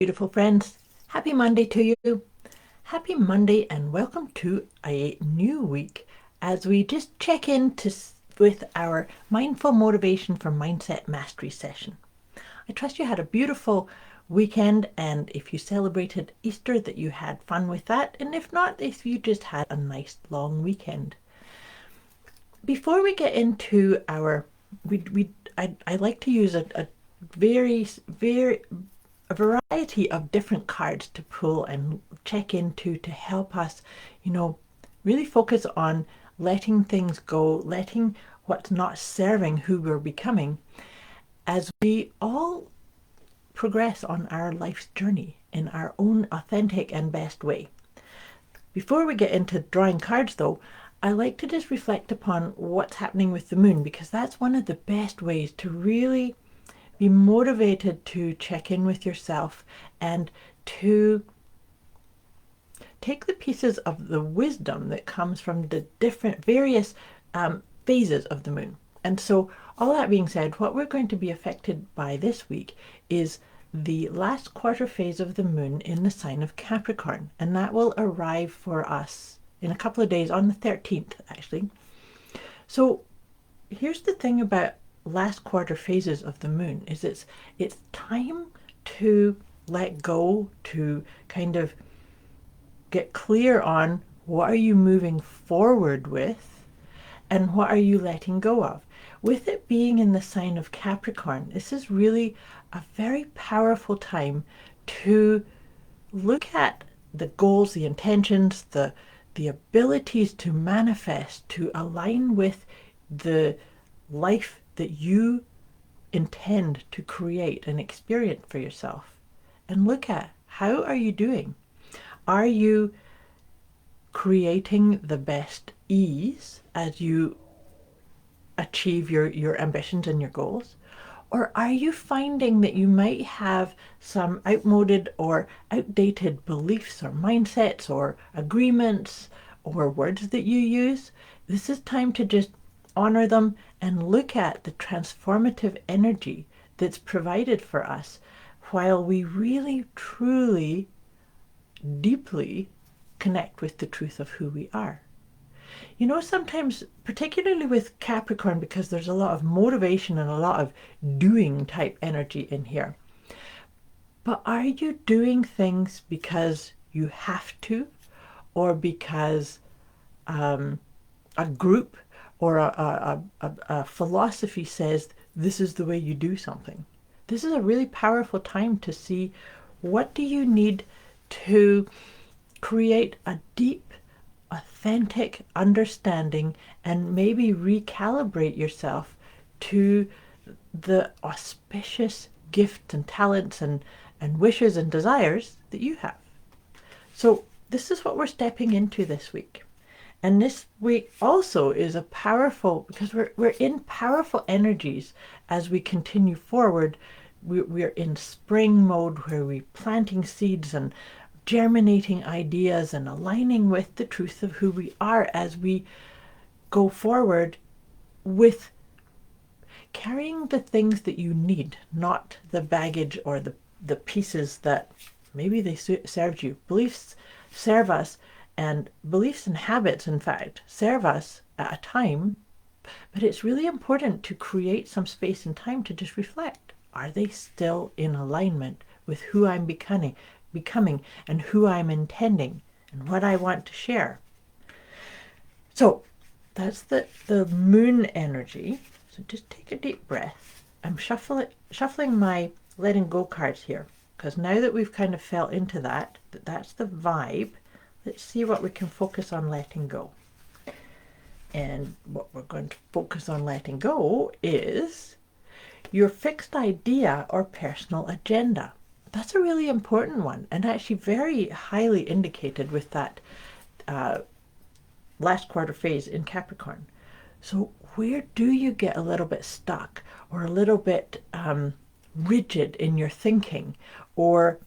Beautiful friends, happy Monday to you. Happy Monday and welcome to a new week as we just check in with our Mindful Motivation for Mindset Mastery session. I trust you had a beautiful weekend, and if you celebrated Easter that you had fun with that, and if not, if you just had a nice long weekend. Before we get into I like to use a very a variety of different cards to pull and check into to help us, really focus on letting things go, letting what's not serving who we're becoming as we all progress on our life's journey in our own authentic and best way. Before we get into drawing cards though, I like to just reflect upon what's happening with the moon, because that's one of the best ways to really be motivated to check in with yourself and to take the pieces of the wisdom that comes from the different various phases of the moon. And so, all that being said, what we're going to be affected by this week is the last quarter phase of the moon in the sign of Capricorn, and that will arrive for us in a couple of days, on the 13th actually. So here's the thing about last quarter phases of the moon is it's time to let go, to kind of get clear on what are you moving forward with and what are you letting go of. With it being in the sign of Capricorn, this is really a very powerful time to look at the goals, the intentions, the abilities to manifest, to align with the life that you intend to create and experience for yourself, and look at how are you doing. Are you creating the best ease as you achieve your ambitions and your goals? Or are you finding that you might have some outmoded or outdated beliefs or mindsets or agreements or words that you use? This is time to just honor them and look at the transformative energy that's provided for us while we really, truly, deeply connect with the truth of who we are. Sometimes, particularly with Capricorn, because there's a lot of motivation and a lot of doing type energy in here. But are you doing things because you have to, or because a group or a philosophy says this is the way you do something? This is a really powerful time to see what do you need to create a deep, authentic understanding and maybe recalibrate yourself to the auspicious gifts and talents and wishes and desires that you have. So this is what we're stepping into this week. And this week also is a powerful, because we're in powerful energies as we continue forward. We're in spring mode where we're planting seeds and germinating ideas and aligning with the truth of who we are as we go forward with carrying the things that you need, not the baggage or the pieces that maybe they served you. Beliefs serve us, and beliefs and habits, in fact, serve us at a time, but it's really important to create some space and time to just reflect. Are they still in alignment with who I'm becoming and who I'm intending and what I want to share? So that's the moon energy. So just take a deep breath. I'm shuffling my letting go cards here, because now that we've kind of fell into that's the vibe. Let's see what we can focus on letting go. And what we're going to focus on letting go is your fixed idea or personal agenda. That's a really important one, and actually very highly indicated with that last quarter phase in Capricorn. So where do you get a little bit stuck or a little bit rigid in your thinking, or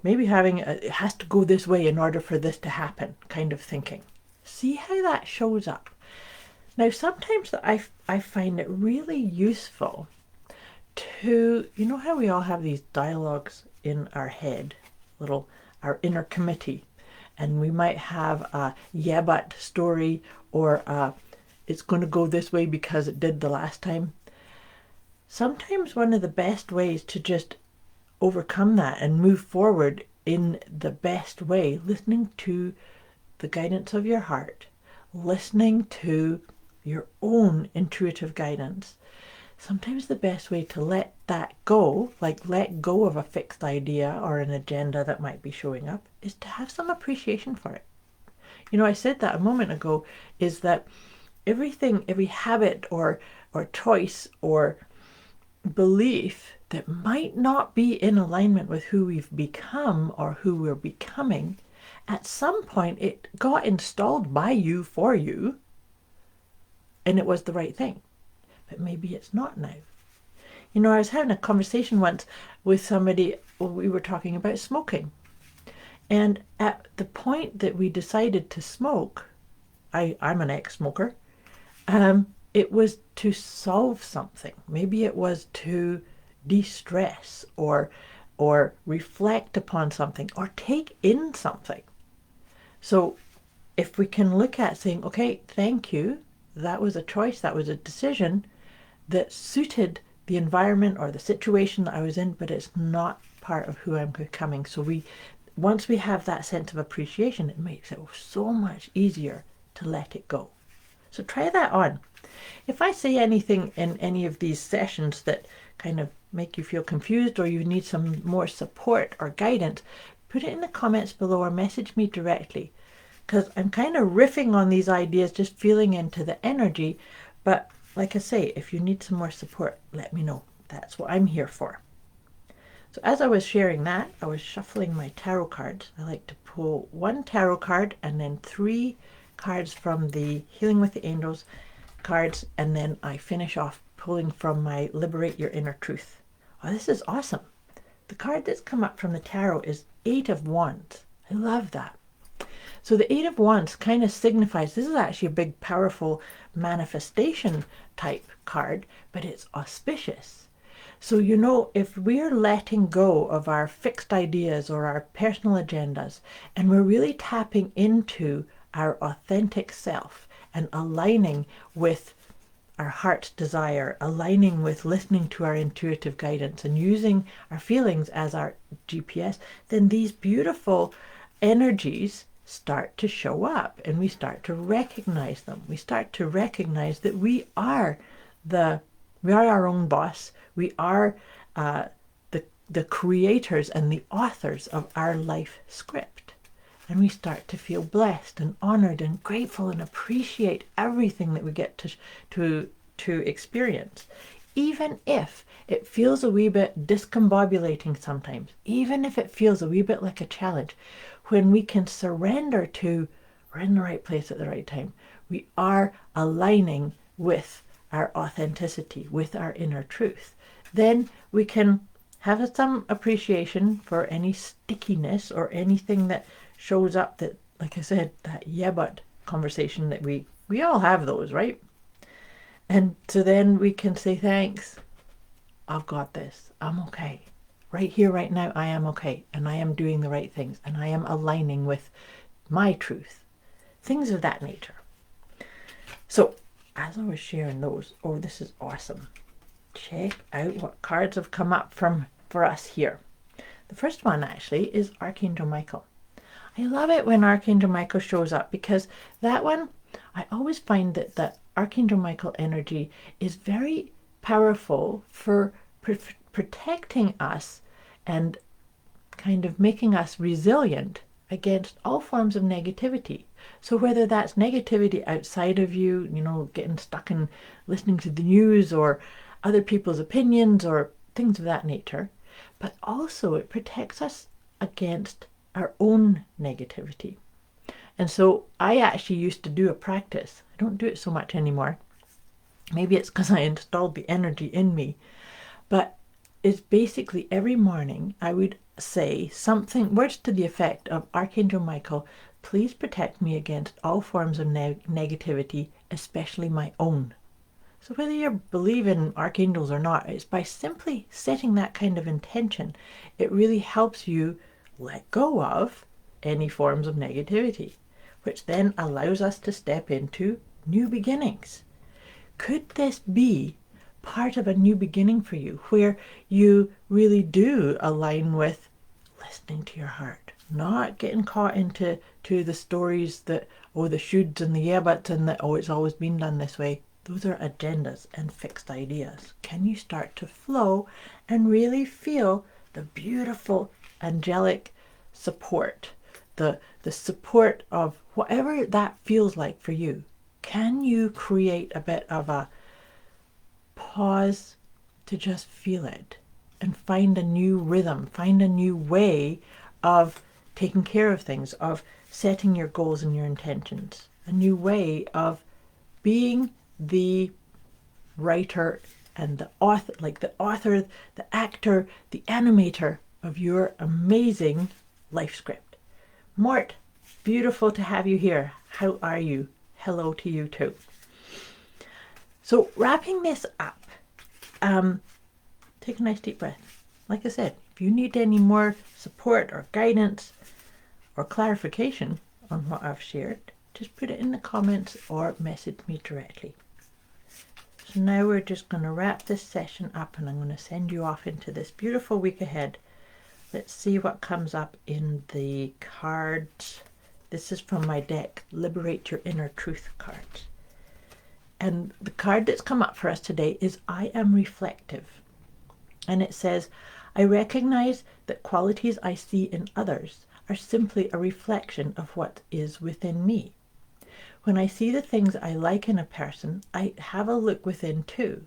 maybe having it has to go this way in order for this to happen kind of thinking? See how that shows up. Now, sometimes I find it really useful to, you know how we all have these dialogues in our head, our inner committee, and we might have a yeah but story, or it's going to go this way because it did the last time. Sometimes one of the best ways to just overcome that and move forward in the best way, listening to the guidance of your heart, listening to your own intuitive guidance. Sometimes the best way to let that go, like let go of a fixed idea or an agenda that might be showing up, is to have some appreciation for it. You know, I said that a moment ago, is that everything, every habit or choice or belief that might not be in alignment with who we've become or who we're becoming, at some point it got installed by you for you, and it was the right thing. But maybe it's not now. You know, I was having a conversation once with somebody. We were talking about smoking. And at the point that we decided to smoke, I'm an ex-smoker, it was to solve something. Maybe it was to de-stress or reflect upon something or take in something. So if we can look at saying, okay, thank you, that was a choice, that was a decision that suited the environment or the situation that I was in, but it's not part of who I'm becoming. So once we have that sense of appreciation, it makes it so much easier to let it go. So try that on. If I say anything in any of these sessions that kind of make you feel confused or you need some more support or guidance, put it in the comments below or message me directly, because I'm kind of riffing on these ideas, just feeling into the energy. But like I say, if you need some more support, let me know. That's what I'm here for. So as I was sharing that, I was shuffling my tarot cards. I like to pull one tarot card and then 3 cards from the Healing with the Angels cards, and then I finish off pulling from my Liberate Your Inner Truth. Oh, this is awesome. The card that's come up from the tarot is 8 of Wands. I love that. So the 8 of Wands kind of signifies, this is actually a big, powerful manifestation type card, but it's auspicious. So, you know, if we're letting go of our fixed ideas or our personal agendas, and we're really tapping into our authentic self and aligning with our heart's desire, aligning with listening to our intuitive guidance and using our feelings as our GPS, then these beautiful energies start to show up and we start to recognize them. We start to recognize that we are our own boss. We are the creators and the authors of our life script. And we start to feel blessed and honored and grateful and appreciate everything that we get to experience. Even if it feels a wee bit discombobulating sometimes, even if it feels a wee bit like a challenge, when we can surrender to, we're in the right place at the right time, we are aligning with our authenticity, with our inner truth, then we can have some appreciation for any stickiness or anything that shows up that, like I said, that yeah but conversation that we all have those, right? And so then we can say, thanks, I've got this, I'm okay. Right here, right now, I am okay, and I am doing the right things, and I am aligning with my truth. Things of that nature. So, as I was sharing those, oh, this is awesome. Check out what cards have come up for us here. The first one actually is Archangel Michael. I love it when Archangel Michael shows up, because that one, I always find that Archangel Michael energy is very powerful for protecting us and kind of making us resilient against all forms of negativity. So whether that's negativity outside of you, you know, getting stuck in listening to the news or other people's opinions or things of that nature, but also it protects us against our own negativity. And so I actually used to do a practice. I don't do it so much anymore. Maybe it's because I installed the energy in me, but it's basically every morning I would say something, words to the effect of, Archangel Michael, please protect me against all forms of negativity, especially my own. So whether you believe in archangels or not, it's by simply setting that kind of intention, it really helps you let go of any forms of negativity, which then allows us to step into new beginnings. Could this be part of a new beginning for you where you really do align with listening to your heart, not getting caught into the stories that, oh, the shoulds and the yeah buts and that, oh, it's always been done this way? Those are agendas and fixed ideas. Can you start to flow and really feel the beautiful angelic support, the support of whatever that feels like for you? Can you create a bit of a pause to just feel it and find a new rhythm, find a new way of taking care of things, of setting your goals and your intentions, a new way of being the writer and the author, like the author, the actor, the animator of your amazing life script. Mort, beautiful to have you here. How are you? Hello to you too. So wrapping this up, take a nice deep breath. Like I said, if you need any more support or guidance or clarification on what I've shared, just put it in the comments or message me directly. So now we're just going to wrap this session up, and I'm going to send you off into this beautiful week ahead. Let's see what comes up in the cards. This is from my deck, Liberate Your Inner Truth cards. And the card that's come up for us today is I Am Reflective. And it says, I recognize that qualities I see in others are simply a reflection of what is within me. When I see the things I like in a person, I have a look within too.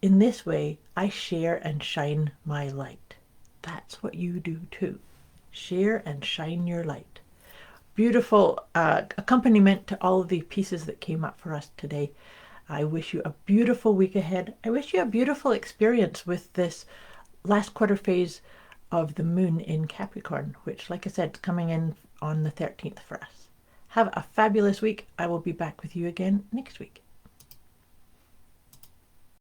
In this way, I share and shine my light. That's what you do too. Share and shine your light. Beautiful accompaniment to all of the pieces that came up for us today. I wish you a beautiful week ahead. I wish you a beautiful experience with this last quarter phase of the moon in Capricorn, which, like I said, is coming in on the 13th for us. Have a fabulous week. I will be back with you again next week.